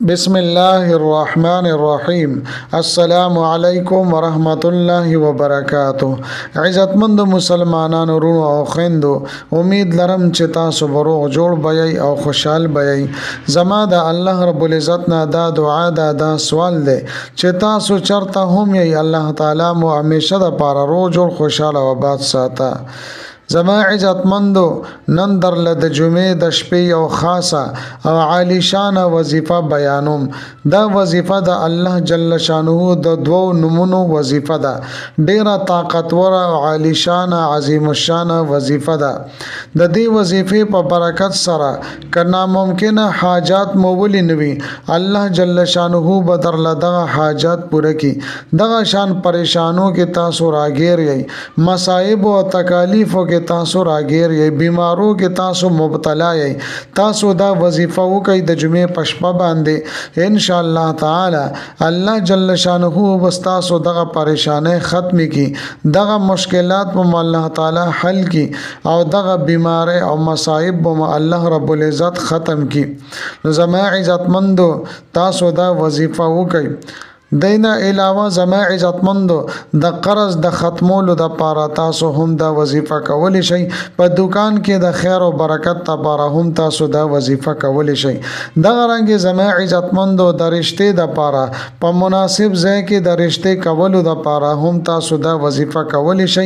بسم الله الرحمن الرحیم السلام علیکم ورحمت الله وبرکاتہ. عزتمند مسلمانانو ورونو او خويندو، امید لرم چې تاسو بروغ جوړ بئ او خوشحال بئ. زما د الله رب العزت نه دا دعا دا سوال دی چې تاسو چرته هم یې الله تعالی مو همیشه د پاره روغ جوړ خوشاله او آباد ساته. زما عزتمندو، نن درله د جمعې د شپې او خاصه او عالی شان وظیفه بیانوم. دا وظیفه د الله جل شانه د دوو نمونو وظیفه ده. ډیره طاقتور او عالی شان عظیم الشان وظیفه ده. د دې وظیفې په برکت سره کنا ممکنه حاجات مو ولې نوي، الله جل شانه به درله دغه حاجات پوره کی. دغه شان پریشانو کې تاسو راګیر یې، مصائب او تکالیفو کې تاسو راګیر یې، بیمارو کې تاسو مبتلا یې. تاسو دا وظیفه وکړئ د جمعې په شپه باندې، ان شاء الله تعالی الله جل شانه وستاسو دغه پریشانه ختم کی، دغه مشکلات په الله تعالی حل کی او دغه بیماری او مصائب په الله رب العزت ختم کی. نو زما عزتمندو، تاسو دا وظیفه وکړئ. دینا علاوه زما عزتمندو، د قرض د ختمولو د پاره تاسو هم دا وظیفه کولی شئ. په دکان کې د خیر او برکت لپاره هم تاسو دا وظیفه کولی شئ. دغه رنګ زما عزتمندو، د رشتې د پاره په مناسب ځای کې د رشتې کولو د پاره هم تاسو دا وظیفه کولی شئ.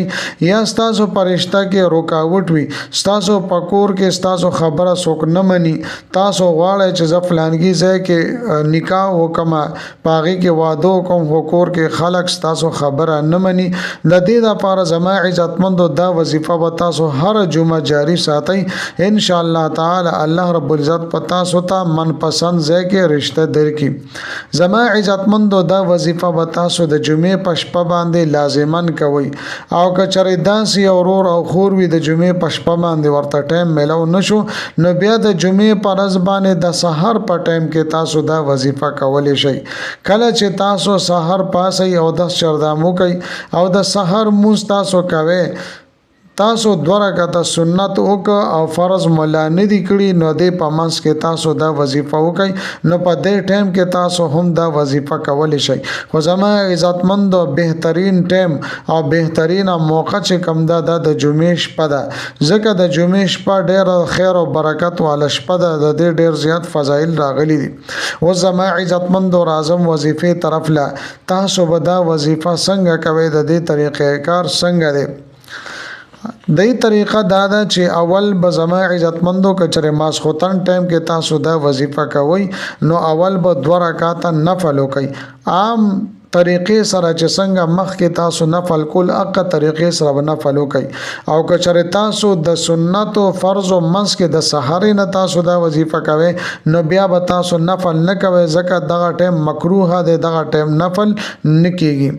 یا تاسو په رشتہ کې رکاوټ وي، تاسو په کور کې تاسو خبره څوک نه مني، تاسو غواړئ چې ز فلانګي ځای کې نکاح وکما، پاغي کې دو کوم حقوق کې خلق تاسو خبره نه مني. د دې لپاره زما عزتمندو دا وظیفه به تاسو هر جمعه جاری ساتئ. ان شاء الله تعالی الله رب العزت پتا سو ته من پسند ځای کې رشتہ درکې. زما عزتمندو دا وظیفه به تاسو د جمعې په شپه باندې لازمن کوئ. او که چېرې داسې اورور او خور وي د جمعې په شپه باندې ورته ټایم ملو نشو، نو بیا د جمعې په ورځ باندې د سحر په ټایم کې تاسو دا وظیفه کولی شئ. کله چې تاسو سحر پاسئ او د چردامو کوي او د سحر مونږ تاسو کوي، تاسو دوه رکعاته سنت وک او فرض مولا نه دی کړی، نو د پمنس کې تاسو دا وظیفه وکړئ. نو په دې ټایم کې تاسو هم دا وظیفه کولی شئ. خو زما عزتمندو، بهترین ټایم او بهترین موقع چې کوم دا د جمعې شپه ده، ځکه د جمعې شپه ډېر خیر او برکت والا شپه ده، د دې ډېر زیات فضایل راغلي دي. او زما عزتمندو، راځم وظیفه طرف لا. تاسو به دا وظیفه څنګه کوئ، د دې طریقې کار څنګه دی؟ دای طریقه دا ده چې اول به زما عزتمندو کچره ماسخوتن ټایم کې تاسو دا وظیفه کوئ، نو اول به 2 رکعات نفل وکئ. عام طریقې سره چې څنګه مخ کې تاسو نفل کول، اقا طریقې سره نفل وکئ. او کچره تاسو د سنت او فرض او منس کې د سحر نه تاسو دا وظیفه کوئ، نو بیا به تاسو نفل نه کوئ، ځکه دغه ټایم مکروه دی، دغه ټایم نفل نه کیږي.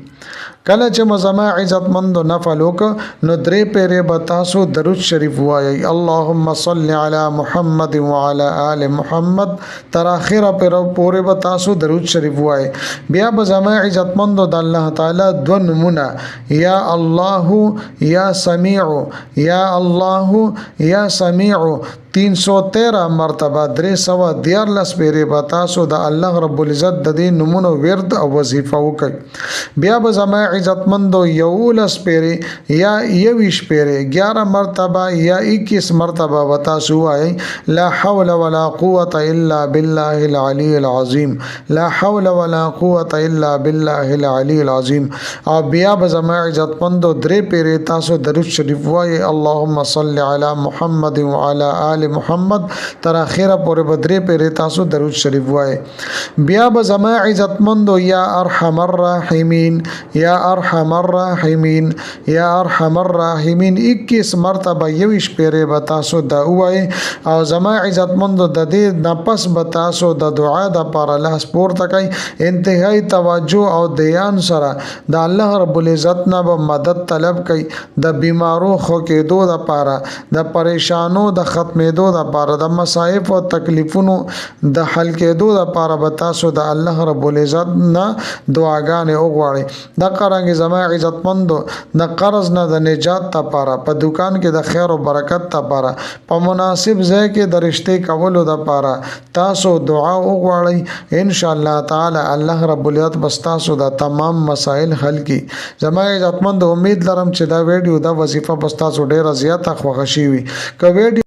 کله چې مزما عزتمندو نفل وک، نو 3 پیره به تاسو درود شریف وایي، اللهم صل علی محمد وعلى آل محمد، تر اخره پر پورې به تاسو درود شریف وایي. بیا به زما عزتمندو د الله تعالی 2 نمونه، یا الله یا سمیع، یا الله یا سمیع 313 مرتبه 314 پیره به تاسو د الله رب العزت د دې نمونه ورد او وظیفه وکړي. بیا به زما عزتمندو 11 پیره یا 21 پیره 11 مرتبه یا 21 مرتبه به تاسو وایي، لا حول ولا قوه الا بالله العلی العظیم، لا حول ولا قوه الا بالله العلی العظیم. او بیا به زما عزتمندو 3 پیره تاسو درود شریف وایي، اللهم صل علی محمد وعلى آل محمد، تر اخره پورې بدرې پیره تاسو درود شریف وایي. بیا به زما عزتمندو یا ارحم الراحمین، یا ارحم الراحمین، یا ارحم الراحمین 21 مرتبه 21 پیره به تاسو دا وایي. او زما عزتمندو د دې نفس به تاسو د دعا د پاره لاس پورته کوي، انتهایی توجه او دیان سره د الله رب العزت نه به مدد طلب کوي، د بیمارو خو کېدو د پاره، د پریشانو د ختمېدو کېدو د پاره د مصائب او تکلیفونو د حل کېدو د پاره به تاسو د الله رب العزت نه دعاګانې وغواړئ د قرانګ زما عزتمندو د قرض نه د نجات لپاره په دکان کې د خیر او برکت لپاره په مناسب ځای کې د رښتې کولو لپاره تاسو دعا وغواړئ ان شاء الله تعالی الله رب العزت بس تاسو د تمام مسائل حل کی زما عزتمند امید لرم چې دا ویډیو دا وظیفه بس تاسو ډیره زیاته خوښ شي وي که ویډیو